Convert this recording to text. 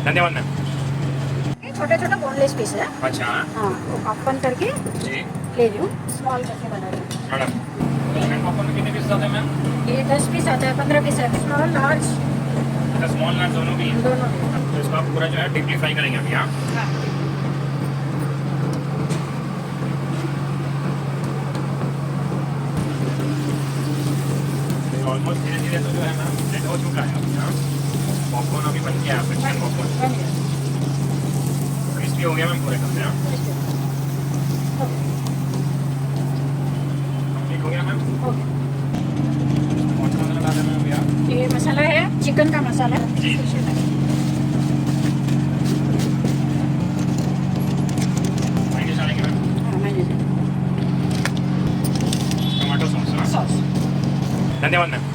धन्यवाद मैम। छोटे छोटे बोनलेस पीस है। अच्छा हाँ वो पॉपकॉर्न करके जी ले रही हूँ, स्मॉल करके बना रही हूँ। मैडम, चिकन पॉपकॉर्न में कितने पीस आते हैं मैम? ये 10 पीस आता है, 15 पीस है, स्मॉल लार्ज अच्छा स्मॉल लार्ज दोनों भी हैं। दोनों। तो इसको आप पूरा जो है डीपली फ्राई करेंगे अभी हाँ? हाँ ऑलमोस्ट धीरे धीरे तो जो है मैम सेट हो चुका है अभी हाँ? पॉपकॉर्न अभी बन गया है चिकन पॉपकॉर्न। बन गया। क्रिस्पी हो गया मैम पूरे कप में हाँ? कंप्लीट हो गया मैम। ओके। कौन सा मसाला डाला मैम अभी आप? ये मसाला है चिकन का मसाला जी। स्पेशल है। माइनस डालेंगे मैम। हाँ मैंने टमाटो सॉस हाँ? सॉस। धन्यवाद मैम।